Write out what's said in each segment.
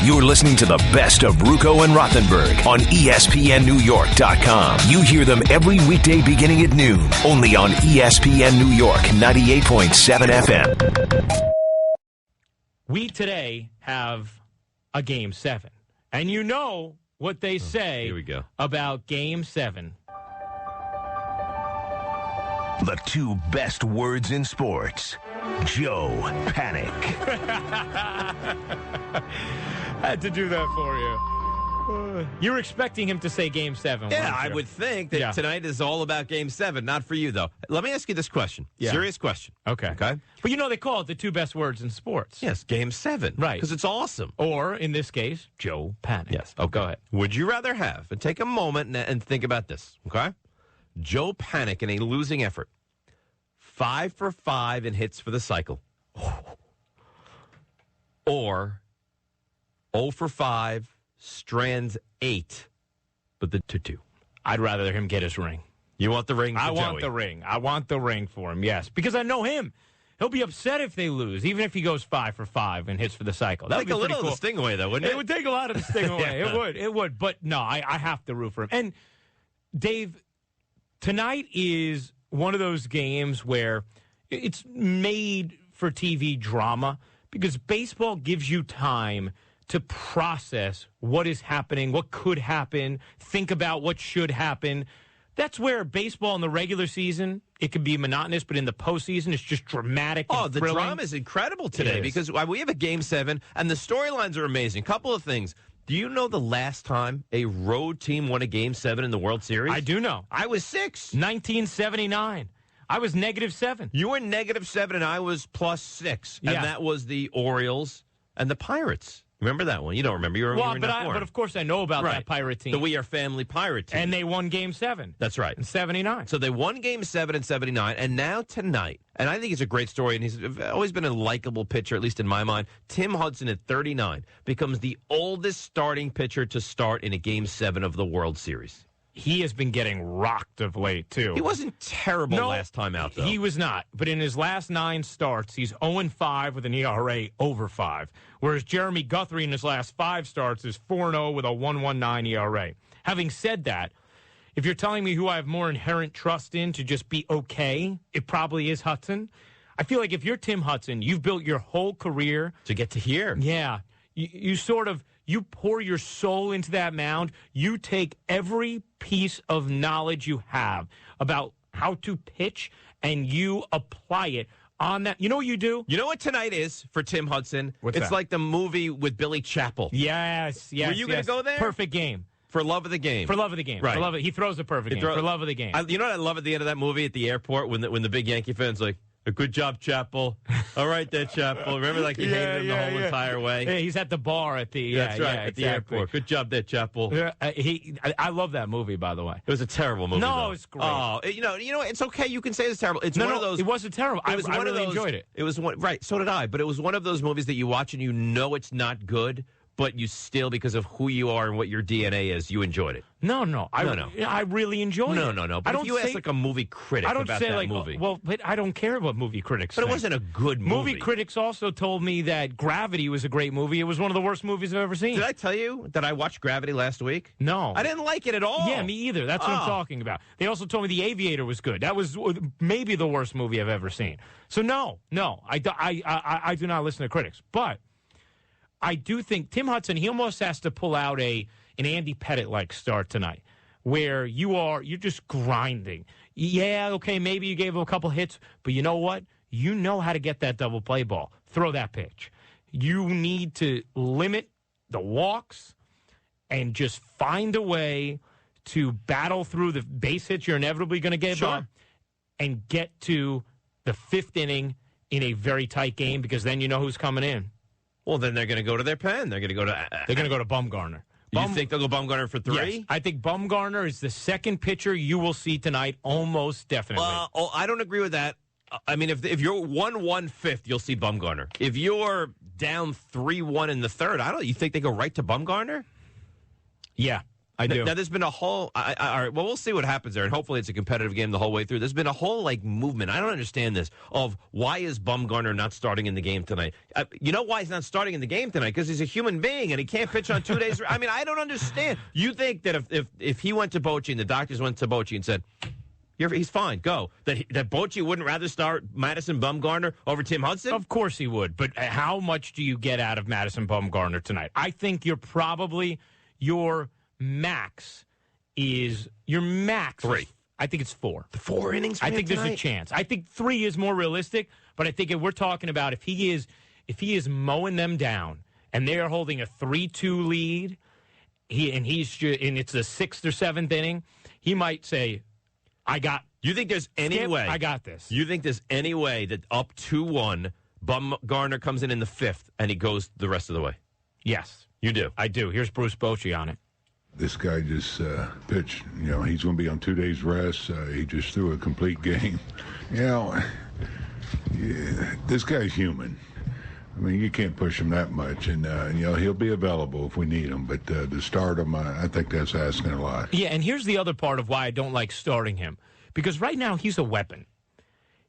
You're listening to the best of Ruocco and Rothenberg on ESPNNewYork.com. You hear them every weekday beginning at noon, only on ESPN New York 98.7 FM. We today have a Game 7. And you know what they say here we go. About Game 7. The two best words in sports. Joe Panic. Had to do that for you. You're expecting him to say Game 7. Yeah, I would think that tonight is all about Game 7. Not for you, though. Let me ask you this question. Yeah. Serious question. Okay. But you know they call it the two best words in sports. Yes, Game 7. Right. Because it's awesome. Or, in this case, Joe Panic. Yes. Oh, go ahead. Would you rather have, and take a moment and think about this, okay? Joe Panic in a losing effort. 5 for 5 in hits for the cycle. Or 0 for 5, strands 8, but the 2-2. I'd rather him get his ring. You want the ring for I Joey? want the ring. I want the ring for him, yes. Because I know him. He'll be upset if they lose, even if he goes 5 for 5 and hits for the cycle. That would be a little cool. of the sting away, though, wouldn't it? It would take a lot of the sting away. Yeah. It would. But no, I have to root for him. And, Dave, tonight is one of those games where it's made for TV drama because baseball gives you time to process what is happening, what could happen, think about what should happen. That's where baseball in the regular season, it can be monotonous, but in the postseason, it's just dramatic and the thrilling. drama is incredible today because we have a Game 7, and the storylines are amazing. Couple of things. Do you know the last time a road team won a Game 7 in the World Series? I do know. I was 6. 1979. I was -7. You were -7, and I was +6. And that was the Orioles and the Pirates. Remember that one? You don't remember. You were but of course I know about that Pirate team. The We Are Family Pirate team. And they won Game 7. That's right. In 79. So they won Game 7 in 79, and now tonight, and I think it's a great story, and he's always been a likable pitcher, at least in my mind. Tim Hudson at 39 becomes the oldest starting pitcher to start in a Game 7 of the World Series. He has been getting rocked of late, too. He wasn't terrible last time out, though. He was not. But in his last 9 starts, he's 0-5 with an ERA over 5. Whereas Jeremy Guthrie in his last 5 starts is 4-0 with a 1.19 ERA. Having said that, if you're telling me who I have more inherent trust in to just be okay, it probably is Hudson. I feel like if you're Tim Hudson, you've built your whole career to get to here. Yeah. You sort of... You pour your soul into that mound. You take every piece of knowledge you have about how to pitch, and you apply it on that. You know what you do? You know what tonight is for Tim Hudson? What's it's that? like the movie with Billy Chappell. Yes. Were you going to go there? Perfect Game. For love of the game. For love of the game. Right. For love of, he throws a perfect game. For love of the game. You know what I love at the end of that movie at the airport when the big Yankee fan's like, good job, Chappell. All right there, Chappell. Remember, he hated him the whole entire way? Yeah, he's at the bar at the... That's right, at the airport. Good job there, Chappell. I love that movie, by the way. It was a terrible movie, No, though. It's great. Oh, you know, it's okay. You can say it's terrible. It's one of those... it wasn't terrible. I really enjoyed it. It was one... Right, so did I. But it was one of those movies that you watch and you know it's not good, but you still, because of who you are and what your DNA is, you enjoyed it. No. I really enjoyed it. No. But if you ask like a movie critic about that movie. Well, but I don't care what movie critics But think. it wasn't a good movie. Movie critics also told me that Gravity was a great movie. It was one of the worst movies I've ever seen. Did I tell you that I watched Gravity last week? No. I didn't like it at all. Yeah, me either. That's what I'm talking about. They also told me The Aviator was good. That was maybe the worst movie I've ever seen. So no. I do not listen to critics. But I do think Tim Hudson, he almost has to pull out an Andy Pettitte-like start tonight, where you're just grinding. Yeah, okay, maybe you gave him a couple hits, but you know what? You know how to get that double play ball. Throw that pitch. You need to limit the walks and just find a way to battle through the base hits you're inevitably going to get on and get to the 5th inning in a very tight game, because then you know who's coming in. Well, then they're going to go to their pen. They're going to go to... They're going to go to Bumgarner. You think they'll go Bumgarner for 3? Yes. I think Bumgarner is the second pitcher you will see tonight, almost definitely. I don't agree with that. I mean, if you're 1-1-5th, you'll see Bumgarner. If you're down 3-1 in the 3rd, you think they go right to Bumgarner? Yeah. I do. Now, there's been a whole. All right, well, we'll see what happens there, and hopefully it's a competitive game the whole way through. There's been a whole movement. I don't understand this of why is Bumgarner not starting in the game tonight? You know why he's not starting in the game tonight? Because he's a human being and he can't pitch on 2 days. I mean, I don't understand. You think that if he went to Bochy and the doctors went to Bochy and said, he's fine, go, that Bochy wouldn't rather start Madison Bumgarner over Tim Hudson? Of course he would, but how much do you get out of Madison Bumgarner tonight? I think your max is 3. I think it's 4. 4 innings. I think there's a chance. I think 3 is more realistic, but I think if we're talking about if he is mowing them down and they are holding a 3-2 lead, and it's the 6th or 7th inning, he might say, You think there's any way? I got this. You think there's any way that up 2-1, Bumgarner comes in the 5th and he goes the rest of the way? Yes. You do? I do. Here's Bruce Bochy on it. This guy just pitched. He's going to be on 2 days rest. He just threw a complete game. This guy's human. I mean, you can't push him that much, and he'll be available if we need him. But to start him, I think that's asking a lot. Yeah, and here's the other part of why I don't like starting him, because right now he's a weapon.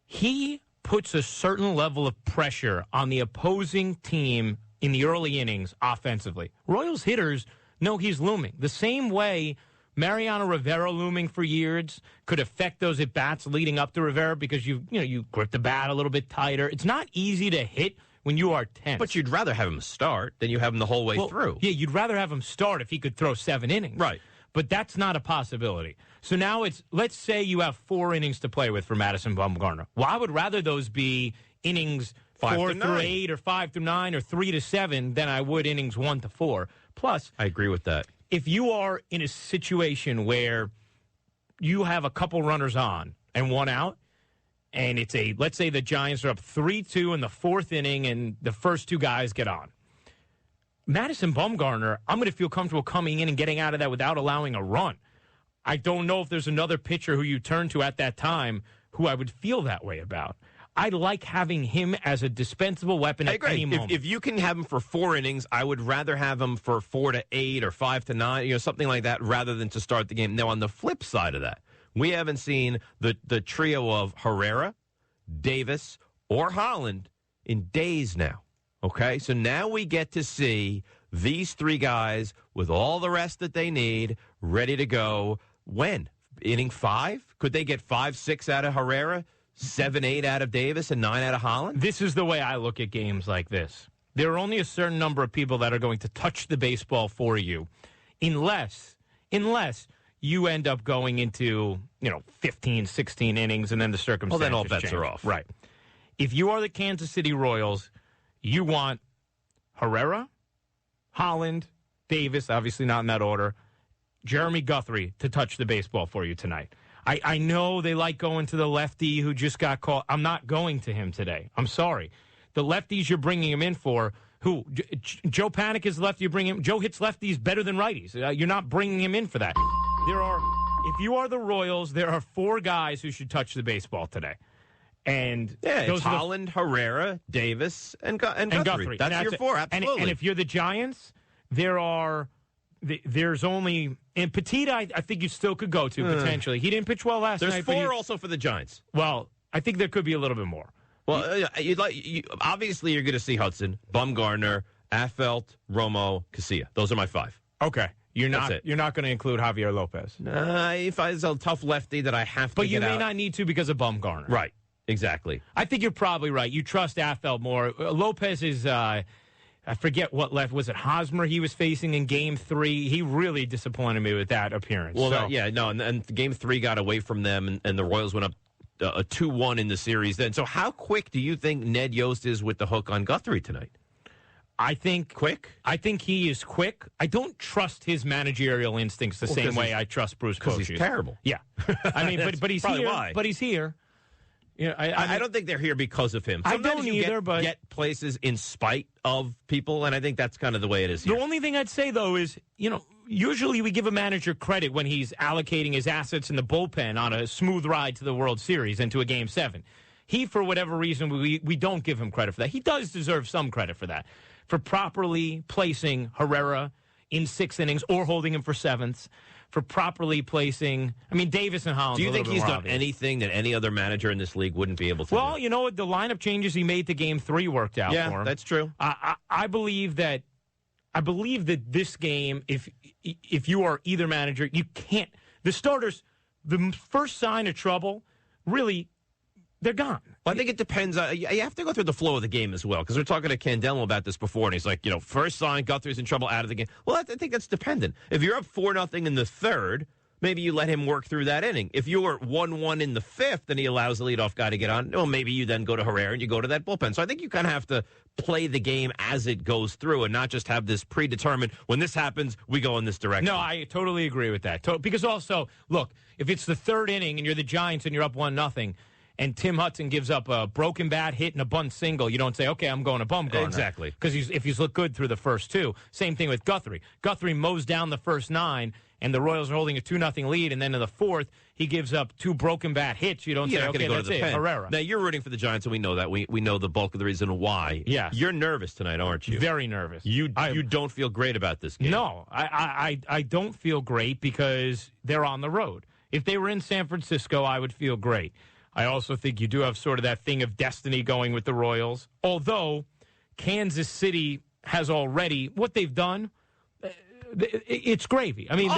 He puts a certain level of pressure on the opposing team in the early innings offensively. Royals hitters know he's looming. The same way Mariano Rivera looming for years could affect those at-bats leading up to Rivera because you grip the bat a little bit tighter. It's not easy to hit when you are tense. But you'd rather have him start than you have him the whole way through. Yeah, you'd rather have him start if he could throw 7 innings. Right. But that's not a possibility. So now let's say you have 4 innings to play with for Madison Bumgarner. Well, I would rather those be innings 4 through 8 or 5 through 9 or 3 to 7 than I would innings 1 to 4. Plus, I agree with that. If you are in a situation you have a couple runners on and 1 out, and let's say the Giants are up 3-2 in the 4th inning and the first 2 guys get on. Madison Bumgarner, I'm going to feel comfortable coming in and getting out of that without allowing a run. I don't know if there's another pitcher who you turn to at that time who I would feel that way about. I like having him as a dispensable weapon at any moment. If you can have him for 4 innings, I would rather have him for 4 to 8 or 5 to 9, something like that, rather than to start the game. Now, on the flip side of that, we haven't seen the trio of Herrera, Davis, or Holland in days now. Okay? So now we get to see these 3 guys with all the rest that they need ready to go. When? Inning 5? Could they get 5, 6 out of Herrera, 7, 8 out of Davis, and 9 out of Holland? This is the way I look at games like this. There are only a certain number of people that are going to touch the baseball for you unless you end up going into, 15, 16 innings, and then the circumstances then all bets change. are off. Right. If you are the Kansas City Royals, you want Herrera, Holland, Davis, obviously not in that order, Jeremy Guthrie to touch the baseball for you tonight. I know they like going to the lefty who just got called. I'm not going to him today. I'm sorry. The lefties you're bringing him in for, who? Joe Panik is the lefty you bring him. Joe hits lefties better than righties. You're not bringing him in for that. If you are the Royals, there are 4 guys who should touch the baseball today. And it's Holland, Herrera, Davis, and Guthrie. That's your 4, absolutely. And if you're the Giants, there's only and Petit. I think you still could go to potentially. He didn't pitch well last night. There's 4 also for the Giants. Well, I think there could be a little bit more. Well, obviously you're going to see Hudson, Bumgarner, Affeldt, Romo, Casilla. Those are my 5. Okay, you're not going to include Javier Lopez. If it's a tough lefty that I have to. But you may not need to because of Bumgarner. Right. Exactly. I think you're probably right. You trust Affeldt more. Lopez is. I forget what left. Was it Hosmer he was facing in Game 3? He really disappointed me with that appearance. Well, and Game 3 got away from them, and the Royals went up a 2-1 in the series then. So how quick do you think Ned Yost is with the hook on Guthrie tonight? I think quick. I think he is quick. I don't trust his managerial instincts the same way I trust Bruce Bochy. Because he's terrible. Yeah. I mean, but he's here. Why. But he's here. Yeah, I don't think they're here because of him. Sometimes I don't either, but get places in spite of people, and I think that's kind of the way it is here. The only thing I'd say, though, is, usually we give a manager credit when he's allocating his assets in the bullpen on a smooth ride to the World Series and to a Game 7. He, for whatever reason, we don't give him credit for that. He does deserve some credit for that, for properly placing Herrera in 6 innings or holding him for 7th, for properly placing. I mean, Davis and Holland. Do you think he's done anything that any other manager in this league wouldn't be able to do? Well, you know what? The lineup changes he made to Game 3 worked out for him. Yeah, that's true. I believe that this game, if you are either manager, you can't. The starters, the first sign of trouble, really, they're gone. Well, I think it depends. You have to go through the flow of the game as well, because we're talking to Candelo about this before, and he's like, first sign, Guthrie's in trouble, out of the game. Well, I think that's dependent. If you're up 4-0 in the third, maybe you let him work through that inning. If you're 1-1 in the fifth and he allows the leadoff guy to get on, well, maybe you then go to Herrera and you go to that bullpen. So I think you kind of have to play the game as it goes through and not just have this predetermined, when this happens, we go in this direction. No, I totally agree with that. Because also, look, if it's the third inning and you're the Giants and you're up 1-0, and Tim Hudson gives up a broken bat hit and a bunt single, you don't say, okay, I'm going to Bumgarner. Exactly. Because if he's looked good through the first 2. Same thing with Guthrie. Guthrie mows down the first 9, and the Royals are holding a 2-0 lead, and then in the 4th, he gives up 2 broken bat hits. You don't say, okay, that's it, Herrera. Now, you're rooting for the Giants, and we know that. We know the bulk of the reason why. Yeah. You're nervous tonight, aren't you? Very nervous. You don't feel great about this game. No, I don't feel great because they're on the road. If they were in San Francisco, I would feel great. I also think you do have sort of that thing of destiny going with the Royals. Although Kansas City has already, what they've done, it's gravy. I mean,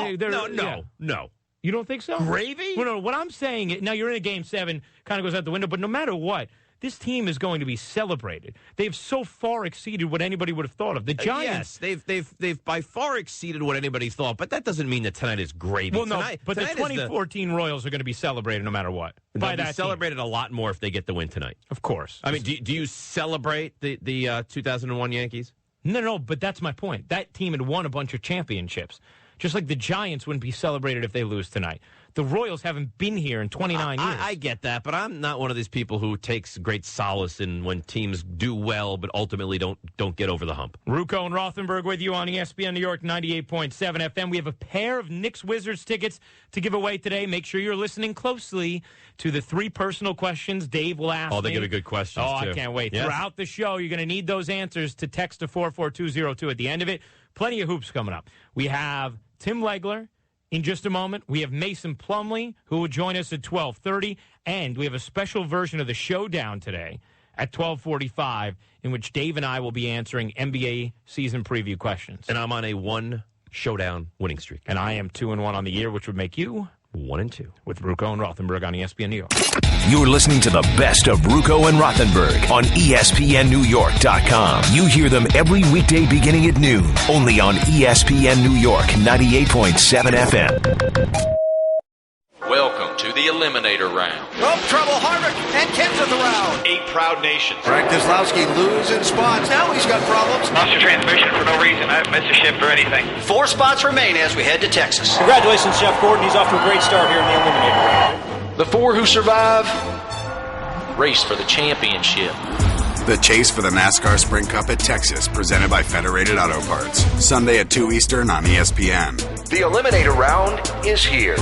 no. You don't think so? Gravy? Well, no, what I'm saying, now you're in a Game 7, kind of goes out the window, but no matter what, this team is going to be celebrated. They've so far exceeded what anybody would have thought of. The Giants. Yes, they've by far exceeded what anybody thought, but that doesn't mean that tonight is gravy. Well, no, but the 2014 Royals are going to be celebrated no matter what. They'll be celebrated a lot more if they get the win tonight. Of course. I mean, do you celebrate the 2001 Yankees? No, but that's my point. That team had won a bunch of championships. Just like the Giants wouldn't be celebrated if they lose tonight. The Royals haven't been here in 29 years. I get that, but I'm not one of these people who takes great solace in when teams do well but ultimately don't get over the hump. Ruocco and Rothenberg with you on ESPN New York 98.7 FM. We have a pair of Knicks-Wizards tickets to give away today. Make sure you're listening closely to the 3 personal questions Dave will ask me. Oh, they're going to be good questions, too. I can't wait. Yes. Throughout the show, you're going to need those answers to text to 44202 at the end of it. Plenty of hoops coming up. We have Tim Legler in just a moment. We have Mason Plumlee, who will join us at 12:30. And we have a special version of the showdown today at 12:45, in which Dave and I will be answering NBA season preview questions. And I'm on a 1 showdown winning streak. And I am 2-1 on the year, which would make you 1-2. With Ruocco and Rothenberg on ESPN New York. You're listening to the best of Ruocco and Rothenberg on ESPNNewYork.com. You hear them every weekday beginning at noon, only on ESPN New York 98.7 FM. Welcome to the Eliminator Round. Oh, trouble, Harvick, and Ken's at the round. 8 proud nations. Frank Keselowski losing spots. Now he's got problems. Lost your transmission for no reason. I haven't missed a shift or anything. 4 spots remain as we head to Texas. Congratulations, Jeff Gordon. He's off to a great start here in the Eliminator round. The 4 who survive race for the championship. The chase for the NASCAR Sprint Cup at Texas, presented by Federated Auto Parts. Sunday at 2 Eastern on ESPN. The Eliminator Round is here.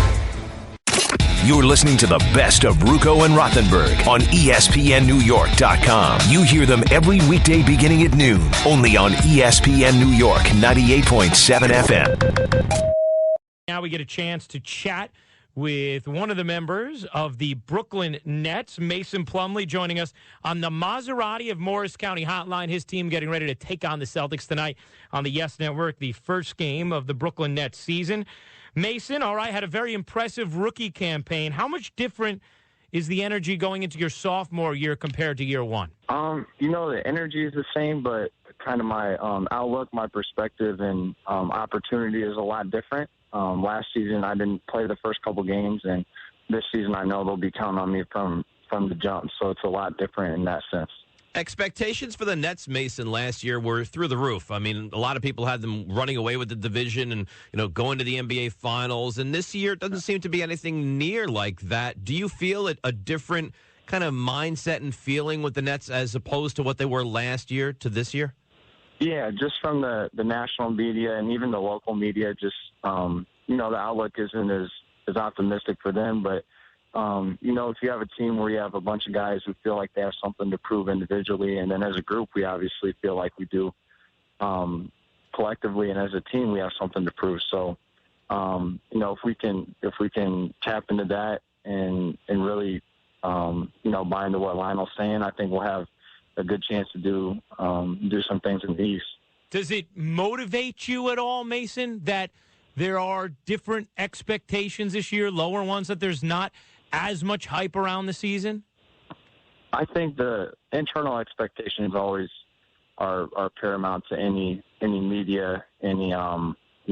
You're listening to the best of Ruocco and Rothenberg on ESPNNewYork.com. You hear them every weekday beginning at noon, only on ESPN New York 98.7 FM. Now we get a chance to chat with one of the members of the Brooklyn Nets, Mason Plumlee, joining us on the Maserati of Morris County hotline. His team getting ready to take on the Celtics tonight on the Yes Network, the first game of the Brooklyn Nets season. Mason, all right, had a very impressive rookie campaign. How much different is the energy going into your sophomore year compared to year one? The energy is the same, but kind of my outlook, my perspective, and opportunity is a lot different. Last season, I didn't play the first couple games, and this season I know they'll be counting on me from the jump, so it's a lot different in that sense. Expectations for the Nets, Mason, last year were through the roof. I mean, a lot of people had them running away with the division and, going to the NBA Finals. And this year, it doesn't seem to be anything near like that. Do you feel a different kind of mindset and feeling with the Nets as opposed to what they were last year to this year? Yeah, just from the national media and even the local media, just, the outlook isn't as optimistic for them. But, if you have a team where you have a bunch of guys who feel like they have something to prove individually, and then as a group, we obviously feel like we do, collectively and as a team, we have something to prove. So, if we can tap into that and really, buy into what Lionel's saying, I think we'll have a good chance to do some things in the East. Does it motivate you at all, Mason, that there are different expectations this year, lower ones, that there's not as much hype around the season? I think the internal expectations always are paramount to any media, any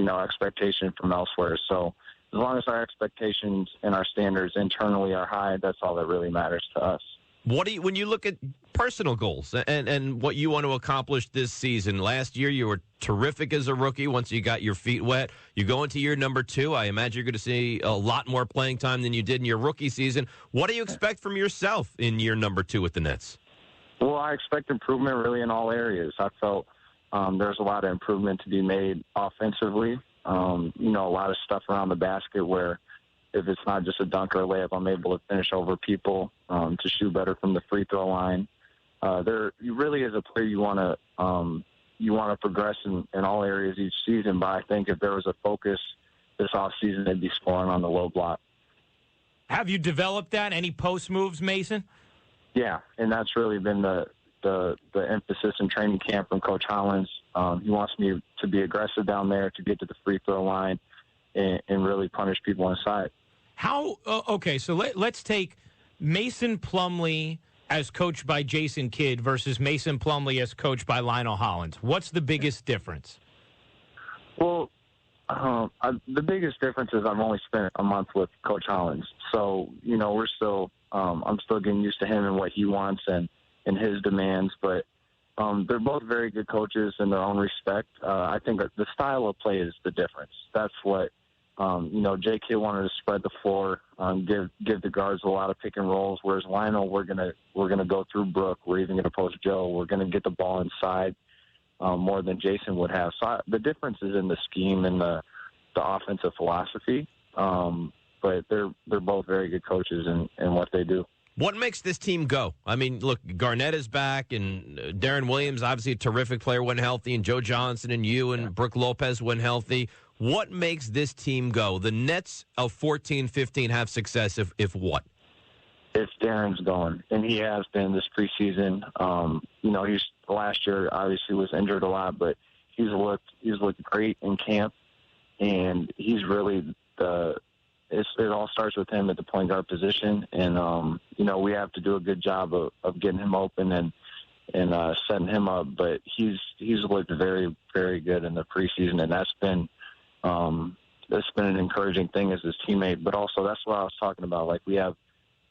expectation from elsewhere. So as long as our expectations and our standards internally are high, that's all that really matters to us. When you look at personal goals and what you want to accomplish this season? Last year, you were terrific as a rookie once you got your feet wet. You go into year number 2. I imagine you're going to see a lot more playing time than you did in your rookie season. What do you expect from yourself in year number 2 with the Nets? Well, I expect improvement really in all areas. I felt there's a lot of improvement to be made offensively. A lot of stuff around the basket where if it's not just a dunk or a layup, I'm able to finish over people, to shoot better from the free throw line. There really is a player you want to progress in all areas each season. But I think if there was a focus this offseason, it'd be scoring on the low block. Have you developed that? Any post moves, Mason? Yeah, and that's really been the emphasis in training camp from Coach Hollins. He wants me to be aggressive down there, to get to the free throw line, and really punish people inside. So let's take Mason Plumlee as coached by Jason Kidd versus Mason Plumlee as coached by Lionel Hollins. What's the biggest difference? Well, the biggest difference is I've only spent a month with Coach Hollins. So, we're still I'm still getting used to him and what he wants and his demands. But they're both very good coaches in their own respect. I think the style of play is the difference. That's what J.K. wanted to spread the floor, give the guards a lot of pick and rolls. Whereas Lionel, we're gonna go through Brooke. We're even gonna post Joe. We're gonna get the ball inside more than Jason would have. So the difference is in the scheme and the offensive philosophy. But they're both very good coaches in what they do. What makes this team go? I mean, look, Garnett is back, and Darren Williams, obviously a terrific player when healthy, and Joe Johnson and you and Brooke Lopez when healthy. What makes this team go? The Nets of 14-15 have success if what? If Darren's going, and he has been this preseason. He's last year obviously was injured a lot, but he's looked great in camp, and he's really it all starts with him at the point guard position, and we have to do a good job of getting him open and setting him up. But he's looked very, very good in the preseason, and that's been an encouraging thing as his teammate. But also that's what I was talking about. Like, we have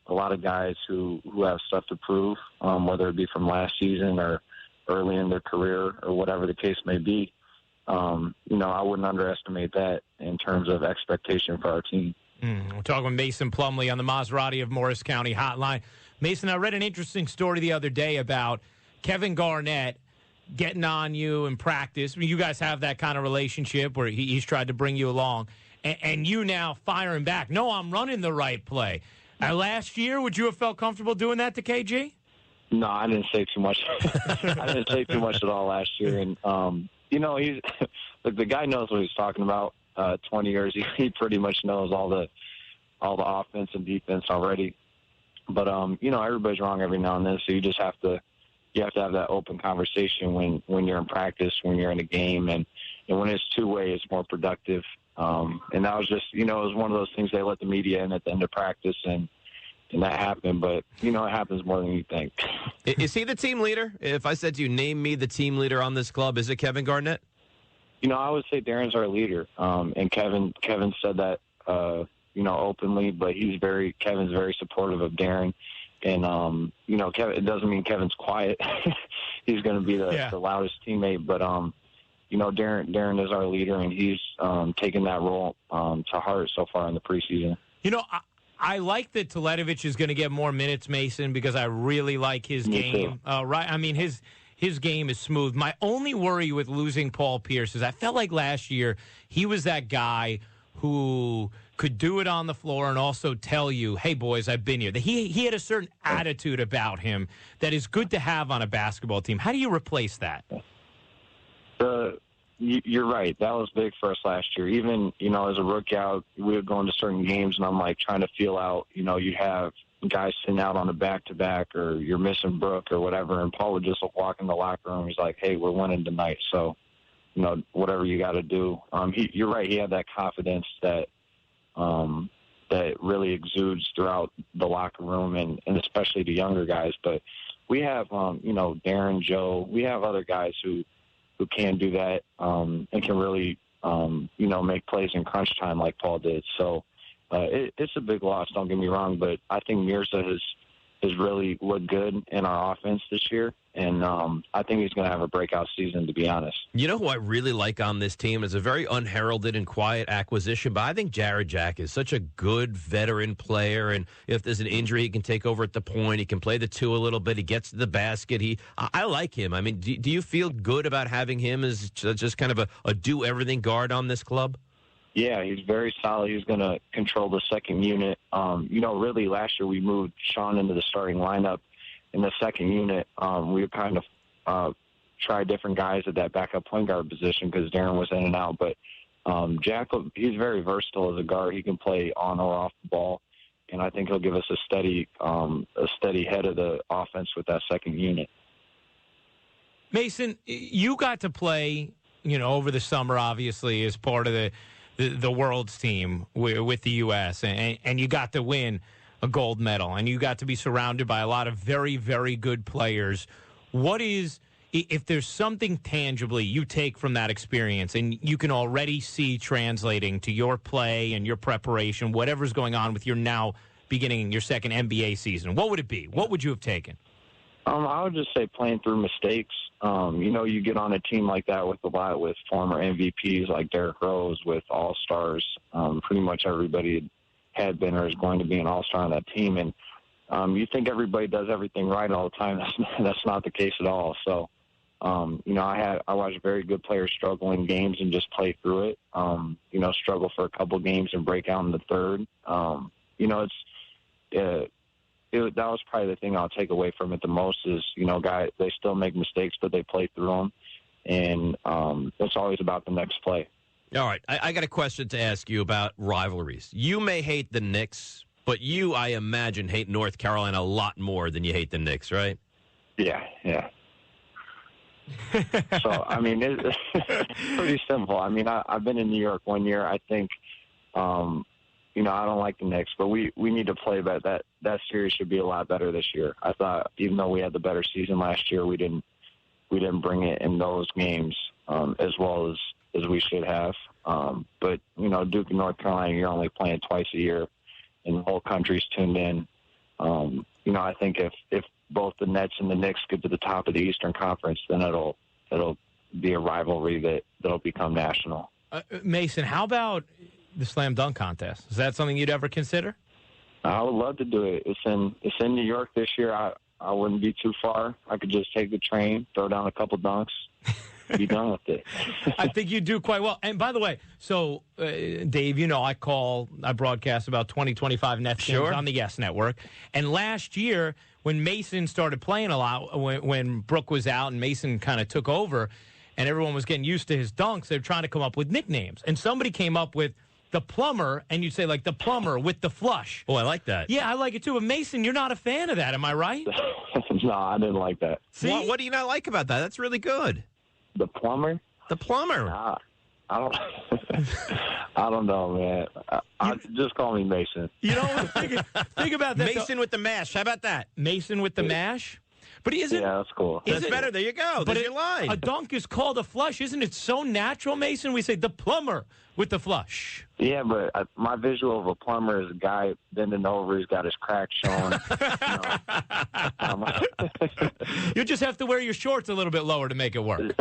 a lot of guys who have stuff to prove, whether it be from last season or early in their career or whatever the case may be. I wouldn't underestimate that in terms of expectation for our team. We're talking with Mason Plumlee on the Maserati of Morris County hotline. Mason, I read an interesting story the other day about Kevin Garnett getting on you in practice. I mean, you guys have that kind of relationship where he's tried to bring you along, and you now firing back. No, I'm running the right play. Last year, would you have felt comfortable doing that to KG? No, I didn't say too much. I didn't say too much at all last year. And, he's the guy knows what he's talking about. 20 years, he pretty much knows all the offense and defense already. But, everybody's wrong every now and then, so you just have to have that open conversation when you're in practice, when you're in a game, and when it's two-way, it's more productive. And that was just, it was one of those things they let the media in at the end of practice, and that happened. But, it happens more than you think. Is he the team leader? If I said to you, name me the team leader on this club, is it Kevin Garnett? I would say Darren's our leader. And Kevin said that, openly, but Kevin's very supportive of Darren. And, Kevin, it doesn't mean Kevin's quiet. He's going to be the loudest teammate. But, Darren is our leader, and he's taken that role to heart so far in the preseason. I like that Teletovic is going to get more minutes, Mason, because I really like his game. Right? I mean, his game is smooth. My only worry with losing Paul Pierce is I felt like last year he was that guy who could do it on the floor and also tell you, hey, boys, I've been here. He had a certain attitude about him that is good to have on a basketball team. How do you replace that? You're right. That was big for us last year. Even, as a rookie out, we would go into certain games, and I'm, trying to feel out, you have guys sitting out on a back-to-back, or you're missing Brooke or whatever, and Paul would just walk in the locker room. He's like, hey, we're winning tonight, so, whatever you got to do. You're right. He had that confidence that that really exudes throughout the locker room, and especially the younger guys. But we have, Darren, Joe. We have other guys who can do that and can really, make plays in crunch time like Paul did. So it's a big loss, don't get me wrong, but I think Mirza has really looked good in our offense this year, and I think he's going to have a breakout season, to be honest. You know who I really like on this team is a very unheralded and quiet acquisition, but I think Jared Jack is such a good veteran player, and if there's an injury, he can take over at the point. He can play the two a little bit. He gets to the basket. I like him. I mean, do you feel good about having him as just kind of a do-everything guard on this club? Yeah, he's very solid. He's going to control the second unit. Really last year we moved Sean into the starting lineup. In the second unit, we would kind of try different guys at that backup point guard position because Darren was in and out. But Jack, he's very versatile as a guard. He can play on or off the ball, and I think he'll give us a steady head of the offense with that second unit. Mason, you got to play, over the summer, obviously, as part of the World's team with the U.S., and you got to win a gold medal, and you got to be surrounded by a lot of very, very good players. What is, if there's something tangibly you take from that experience and you can already see translating to your play and your preparation, whatever's going on with your now beginning your second NBA season, what would it be? What would you have taken? I would just say playing through mistakes. You get on a team like that with former MVPs like Derrick Rose, with All-Stars. Pretty much everybody had been or is going to be an All-Star on that team. And you think everybody does everything right all the time. That's not the case at all. So, I watched very good players struggle in games and just play through it. Struggle for a couple games and break out in the third. That was probably the thing I'll take away from it the most is, guys, they still make mistakes, but they play through them. And it's always about the next play. All right. I got a question to ask you about rivalries. You may hate the Knicks, but you, I imagine, hate North Carolina a lot more than you hate the Knicks, right? Yeah. So, it's pretty simple. I've been in New York 1 year. I think, I don't like the Knicks, but we need to play better. That series should be a lot better this year. I thought, even though we had the better season last year, we didn't bring it in those games as well as we should have. But Duke and North Carolina, you're only playing twice a year, and the whole country's tuned in. I think if both the Nets and the Knicks get to the top of the Eastern Conference, then it'll be a rivalry that'll become national. Mason, how about the slam dunk contest? Is that something you'd ever consider? I would love to do it. It's in New York this year. I wouldn't be too far. I could just take the train, throw down a couple dunks, be done with it. I think you do quite well. And by the way, so Dave, I broadcast about 20-25 Nets games on the Yes Network. And last year, when Mason started playing a lot, when Brooke was out and Mason kind of took over, and everyone was getting used to his dunks, they were trying to come up with nicknames. And somebody came up with the plumber, and you'd say, like, the plumber with the flush. Oh, I like that. Yeah, I like it too. But Mason, you're not a fan of that, am I right? No, I didn't like that. See? What do you not like about that? That's really good. The plumber? The plumber. Nah, I don't know, man. Just call me Mason. Think about that. Mason with the mash. How about that? Mason with the mash? But isn't? Yeah, that's cool. That's better. There you go. There's your line. A dunk is called a flush. Isn't it so natural, Mason? We say the plumber with the flush. Yeah, but my visual of a plumber is a guy bending over. He's got his crack showing. You just have to wear your shorts a little bit lower to make it work.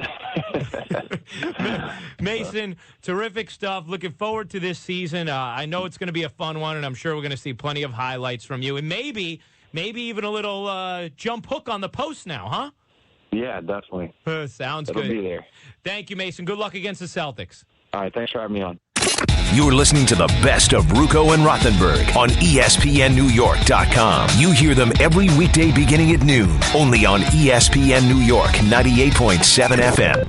Mason, terrific stuff. Looking forward to this season. I know it's going to be a fun one, and I'm sure we're going to see plenty of highlights from you. And maybe even a little jump hook on the post now, huh? Yeah, definitely. Sounds It'll good. Be there. Thank you, Mason. Good luck against the Celtics. All right, thanks for having me on. You're listening to the best of Ruocco and Rothenberg on ESPNNewYork.com. You hear them every weekday beginning at noon, only on ESPN New York 98.7 FM.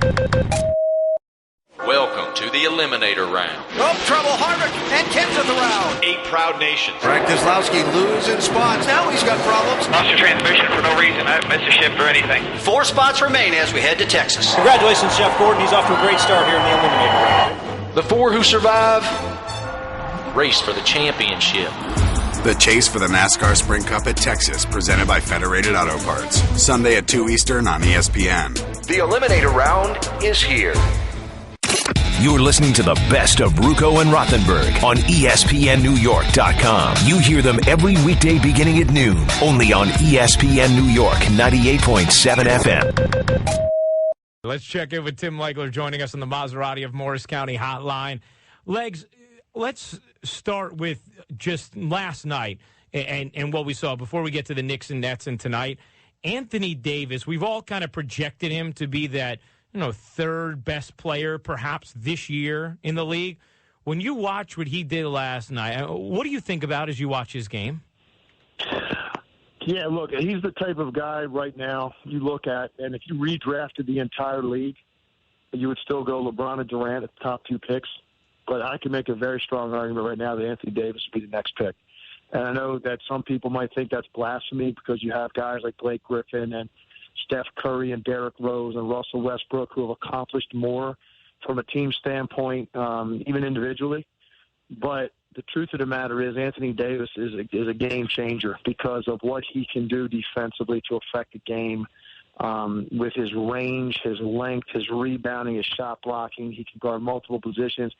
to the eliminator round. Oh, trouble. Harvick and Kent's at the round. 8 proud nations. Frank Keselowski losing spots. Now he's got problems. Lost your transmission for no reason. I haven't missed a shift or anything. 4 spots remain as we head to Texas. Congratulations, Jeff Gordon. He's off to a great start here in the eliminator round. The 4 who survive race for the championship. The chase for the NASCAR Sprint Cup at Texas, presented by Federated Auto Parts. Sunday at 2 Eastern on ESPN. The eliminator round is here. You're listening to the best of Ruocco and Rothenberg on ESPNNewYork.com. You hear them every weekday beginning at noon, only on ESPN New York 98.7 FM. Let's check in with Tim Legler joining us on the Maserati of Morris County hotline. Legs, let's start with just last night and what we saw before we get to the Knicks and Nets and tonight. Anthony Davis, we've all kind of projected him to be that, third best player perhaps this year in the league. When you watch what he did last night, what do you think about as you watch his game? Yeah, look, he's the type of guy right now you look at, and if you redrafted the entire league, you would still go LeBron and Durant at the top 2 picks. But I can make a very strong argument right now that Anthony Davis would be the next pick. And I know that some people might think that's blasphemy because you have guys like Blake Griffin and Steph Curry and Derrick Rose and Russell Westbrook who have accomplished more from a team standpoint, even individually. But the truth of the matter is Anthony Davis is a game changer because of what he can do defensively to affect the game with his range, his length, his rebounding, his shot blocking. He can guard multiple positions.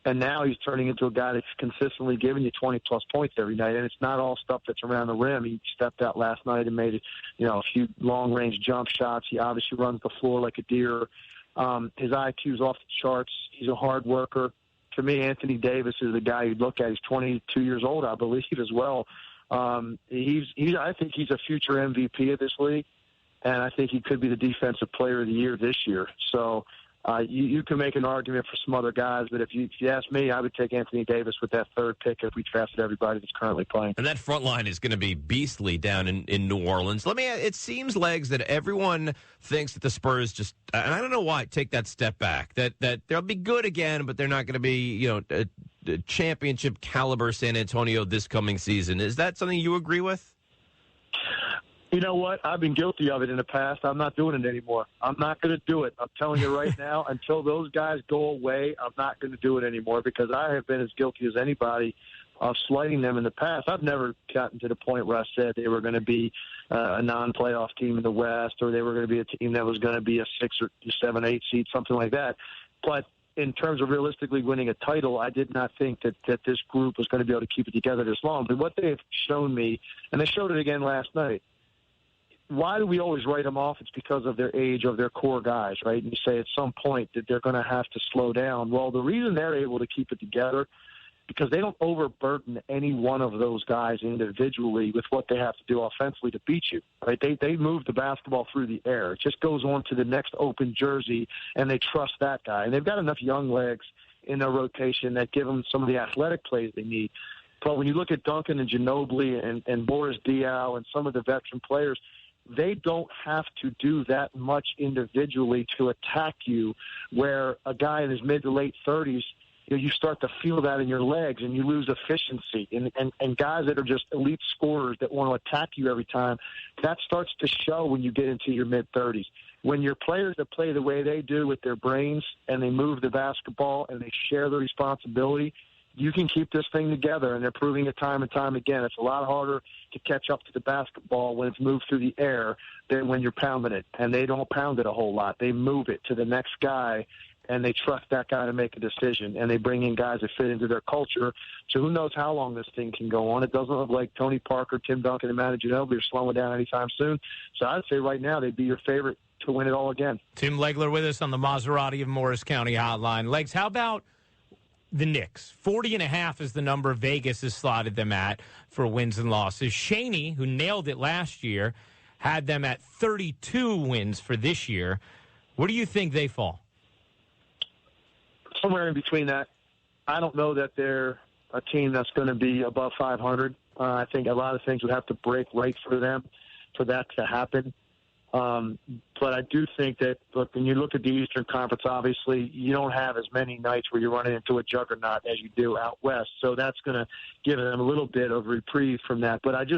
And now he's turning into a guy that's consistently giving you 20-plus points every night. And it's not all stuff that's around the rim. He stepped out last night and made a few long-range jump shots. He obviously runs the floor like a deer. His IQ's off the charts. He's a hard worker. To me, Anthony Davis is the guy you'd look at. He's 22 years old, I believe, as well. I think he's a future MVP of this league, and I think he could be the defensive player of the year this year. So you can make an argument for some other guys, but if you ask me, I would take Anthony Davis with that 3rd pick if we drafted everybody that's currently playing. And that front line is going to be beastly down in New Orleans. It seems, Legs, that everyone thinks that the Spurs just, and I don't know why, take that step back, that they'll be good again, but they're not going to be, a championship caliber San Antonio this coming season. Is that something you agree with? You know what? I've been guilty of it in the past. I'm not doing it anymore. I'm not going to do it. I'm telling you right now, until those guys go away, I'm not going to do it anymore because I have been as guilty as anybody of slighting them in the past. I've never gotten to the point where I said they were going to be a non-playoff team in the West or they were going to be a team that was going to be a 6 or 7, 8 seed, something like that. But in terms of realistically winning a title, I did not think that this group was going to be able to keep it together this long. But what they have shown me, and they showed it again last night, why do we always write them off? It's because of their age, of their core guys, right? And you say at some point that they're going to have to slow down. Well, the reason they're able to keep it together because they don't overburden any one of those guys individually with what they have to do offensively to beat you, right? They move the basketball through the air. It just goes on to the next open jersey, and they trust that guy. And they've got enough young legs in their rotation that give them some of the athletic plays they need. But when you look at Duncan and Ginobili and Boris Diaw and some of the veteran players, they don't have to do that much individually to attack you, where a guy in his mid to late 30s, you start to feel that in your legs and you lose efficiency. And guys that are just elite scorers that want to attack you every time, that starts to show when you get into your mid-30s. When your players that play the way they do with their brains and they move the basketball and they share the responsibility, you can keep this thing together, and they're proving it time and time again. It's a lot harder to catch up to the basketball when it's moved through the air than when you're pounding it, and they don't pound it a whole lot. They move it to the next guy, and they trust that guy to make a decision, and they bring in guys that fit into their culture. So who knows how long this thing can go on. It doesn't look like Tony Parker, Tim Duncan, and Manu Ginobili are slowing down anytime soon. So I'd say right now they'd be your favorite to win it all again. Tim Legler with us on the Maserati of Morris County hotline. Legs, how about the Knicks? 40.5 is the number Vegas has slotted them at for wins and losses. Shaney, who nailed it last year, had them at 32 wins for this year. Where do you think they fall? Somewhere in between that. I don't know that they're a team that's going to be above 500. I think a lot of things would have to break right for them for that to happen. But I do think that, look, when you look at the Eastern Conference, obviously you don't have as many nights where you're running into a juggernaut as you do out west. So that's going to give them a little bit of reprieve from that. But I'm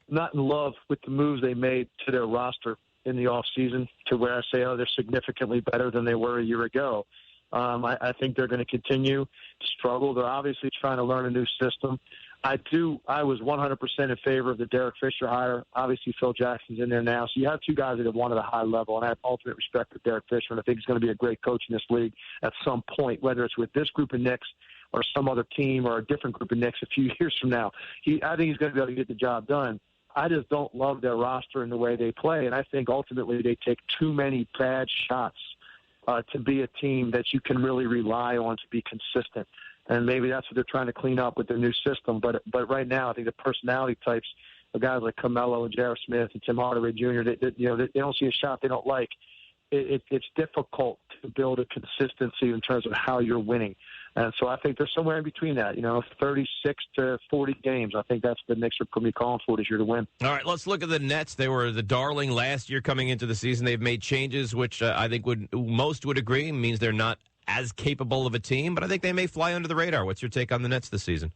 not in love with the moves they made to their roster in the offseason to where I say, they're significantly better than they were a year ago. I think they're going to continue to struggle. They're obviously trying to learn a new system. I was 100% in favor of the Derek Fisher hire. Obviously, Phil Jackson's in there now. So you have two guys that have won at a high level, and I have ultimate respect for Derek Fisher, and I think he's going to be a great coach in this league at some point, whether it's with this group of Knicks or some other team or a different group of Knicks a few years from now. I think he's going to be able to get the job done. I just don't love their roster and the way they play, and I think ultimately they take too many bad shots to be a team that you can really rely on to be consistent. And maybe that's what they're trying to clean up with their new system. But right now, I think the personality types of guys like Carmelo and J.R. Smith and Tim Hardaway Jr., they don't see a shot they don't like. It's difficult to build a consistency in terms of how you're winning. And so I think they're somewhere in between that, 36 to 40 games. I think that's the Knicks are going to be calling for this year to win. All right, let's look at the Nets. They were the darling last year coming into the season. They've made changes, which I think most would agree means they're not as capable of a team, but I think they may fly under the radar. What's your take on the Nets this season?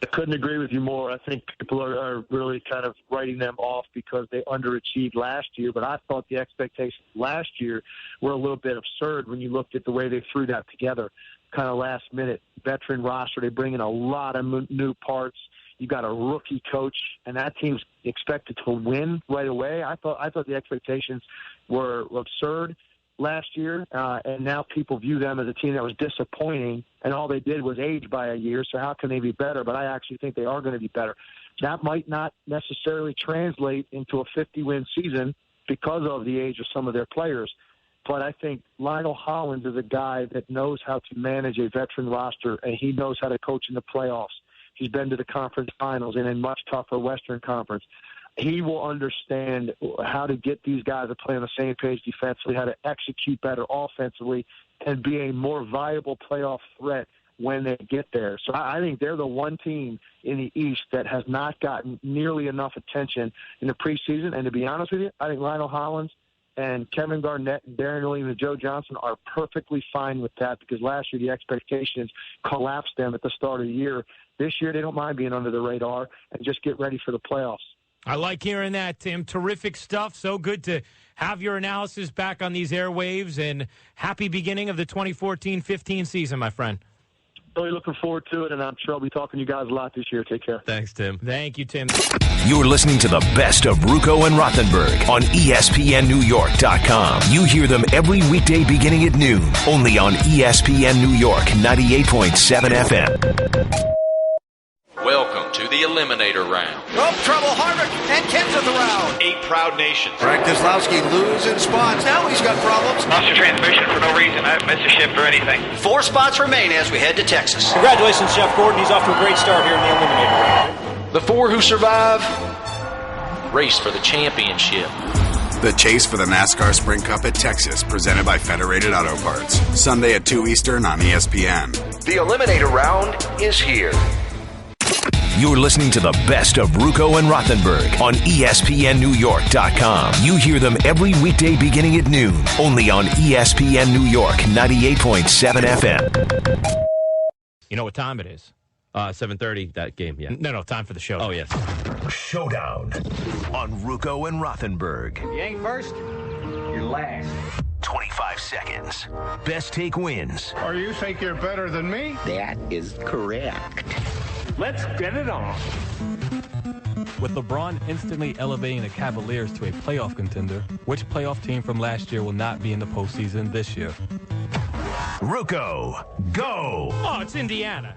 I couldn't agree with you more. I think people are really kind of writing them off because they underachieved last year, but I thought the expectations last year were a little bit absurd when you looked at the way they threw that together, kind of last minute. Veteran roster, they bring in a lot of new parts. You got a rookie coach, and that team's expected to win right away. I thought the expectations were absurd last year, and now people view them as a team that was disappointing, and all they did was age by a year, so how can they be better? But I actually think they are going to be better. That might not necessarily translate into a 50-win season because of the age of some of their players, but I think Lionel Hollins is a guy that knows how to manage a veteran roster, and he knows how to coach in the playoffs. He's been to the conference finals and in much tougher Western Conference. He will understand how to get these guys to play on the same page defensively, how to execute better offensively, and be a more viable playoff threat when they get there. So I think they're the one team in the East that has not gotten nearly enough attention in the preseason. And to be honest with you, I think Lionel Hollins and Kevin Garnett and Darren Williams and Joe Johnson are perfectly fine with that because last year the expectations collapsed them at the start of the year. This year they don't mind being under the radar and just get ready for the playoffs. I like hearing that, Tim. Terrific stuff. So good to have your analysis back on these airwaves, and happy beginning of the 2014-15 season, my friend. Really looking forward to it, and I'm sure I'll be talking to you guys a lot this year. Take care. Thanks, Tim. Thank you, Tim. You're listening to the best of Ruocco and Rothenberg on ESPNNewYork.com. You hear them every weekday beginning at noon, only on ESPN New York 98.7 FM. Welcome to the Eliminator Round. Oh, trouble. Harvick and Kent's at the round. 8 proud nations. Frank Keselowski losing spots. Now he's got problems. Lost a transmission for no reason. I haven't missed a shift or anything. 4 spots remain as we head to Texas. Congratulations, Jeff Gordon. He's off to a great start here in the Eliminator round. The 4 who survive race for the championship. The chase for the NASCAR Sprint Cup at Texas, presented by Federated Auto Parts. Sunday at 2 Eastern on ESPN. The Eliminator Round is here. You're listening to the best of Ruocco and Rothenberg on ESPNNewYork.com. You hear them every weekday beginning at noon, only on ESPN New York 98.7 FM. You know what time it is? 7:30, that game, yeah. No, time for the show. Oh, yes. Showdown on Ruocco and Rothenberg. You ain't first, you're last. 25 seconds. Best take wins. Or you think you're better than me? That is correct. Let's get it on. With LeBron instantly elevating the Cavaliers to a playoff contender, which playoff team from last year will not be in the postseason this year? Ruocco, go! Oh, it's Indiana.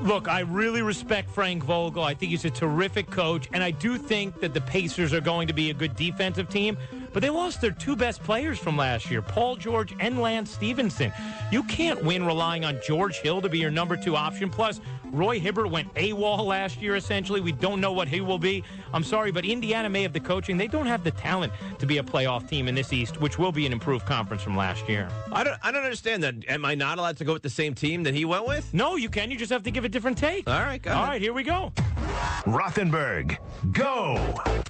Look, I really respect Frank Vogel. I think he's a terrific coach, and I do think that the Pacers are going to be a good defensive team, but they lost their 2 best players from last year, Paul George and Lance Stevenson. You can't win relying on George Hill to be your number 2 option. Plus, Roy Hibbert went AWOL last year, essentially. We don't know what he will be. I'm sorry, but Indiana may have the coaching. They don't have the talent to be a playoff team in this East, which will be an improved conference from last year. I don't understand that. Am I not allowed to go with the same team that he went with? No, you can. You just have to give a different take. All right, go All ahead. right, here we go. Rothenberg, go!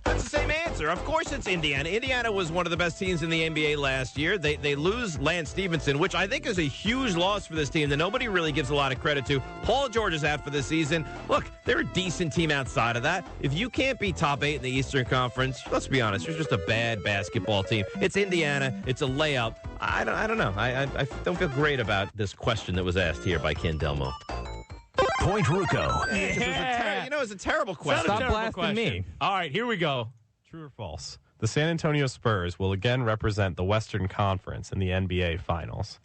That's the same answer. Of course it's Indiana. Indiana was one of the best teams in the NBA last year. They lose Lance Stevenson, which I think is a huge loss for this team that nobody really gives a lot of credit to. Paul George is out for the season. Look, they're a decent team outside of that. If you can't be top 8 in the Eastern Conference, let's be honest, you're just a bad basketball team. It's Indiana. It's a layup. I don't know. I don't feel great about this question that was asked here by Ken Delmo. Point Ruocco. Yeah. It's a terrible question. Stop blasting me. All right, here we go. True or false? The San Antonio Spurs will again represent the Western Conference in the NBA Finals.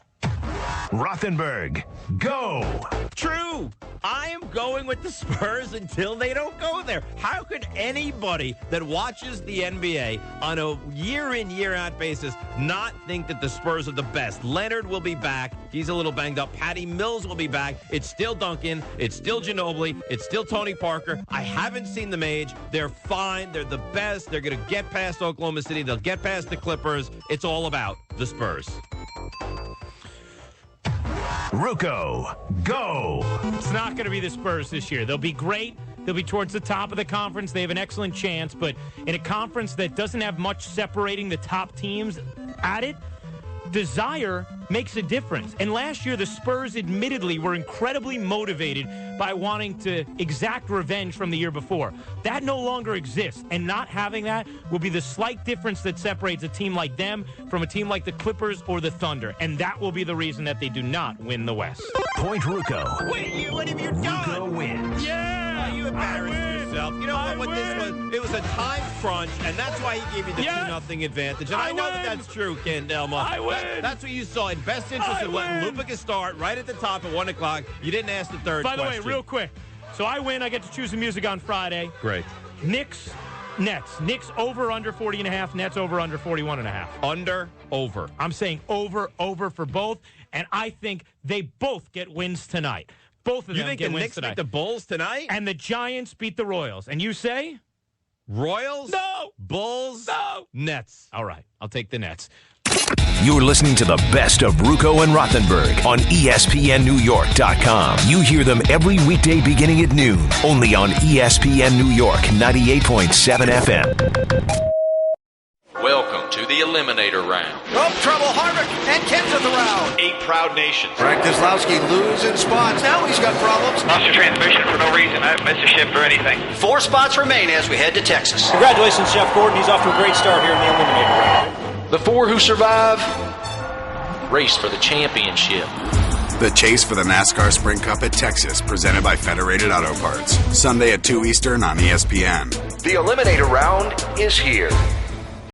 Rothenberg, go. True. I am going with the Spurs until they don't go there. How could anybody that watches the NBA on a year-in, year-out basis not think that the Spurs are the best? Leonard will be back. He's a little banged up. Patty Mills will be back. It's still Duncan. It's still Ginobili. It's still Tony Parker. I haven't seen them age. They're fine. They're the best. They're going to get past Oklahoma City. They'll get past the Clippers. It's all about the Spurs. Ruocco, go. It's not going to be the Spurs this year. They'll be great. They'll be towards the top of the conference. They have an excellent chance. But in a conference that doesn't have much separating the top teams at it, desire makes a difference. And last year, the Spurs admittedly were incredibly motivated by wanting to exact revenge from the year before. That no longer exists. And not having that will be the slight difference that separates a team like them from a team like the Clippers or the Thunder. And that will be the reason that they do not win the West. Point Ruocco. What have you done? Ruocco wins. Yeah, you embarrassed yourself. You know what this was? It was a time crunch, and that's why he gave you the 2-0 advantage. And I know that's true, Ken Delmo. I win. That's what you saw in best interest of letting Lupica start right at the top at 1 o'clock. You didn't ask the third question. By the way, real quick. So I win. I get to choose the music on Friday. Great. Knicks, Nets. Knicks over under 40.5. Nets over under 41.5. Under, over. I'm saying over for both. And I think they both get wins tonight. Both of them get wins tonight. You think the Knicks beat the Bulls tonight? And the Giants beat the Royals. And you say? Royals? No. Bulls? No. Nets. All right. I'll take the Nets. You're listening to the best of Ruocco and Rothenberg on ESPNNewYork.com. You hear them every weekday beginning at noon, only on ESPN New York 98.7 FM. Welcome to the Eliminator Round. Oh, trouble. Harvick and Ken's at the round. 8 proud nations. Frank Keselowski losing spots. Now he's got problems. Lost your transmission for no reason. I haven't missed a shift or anything. 4 spots remain as we head to Texas. Congratulations, Jeff Gordon. He's off to a great start here in the Eliminator round. The 4 who survive race for the championship. The chase for the NASCAR Sprint Cup at Texas, presented by Federated Auto Parts. Sunday at 2 Eastern on ESPN. The Eliminator Round is here.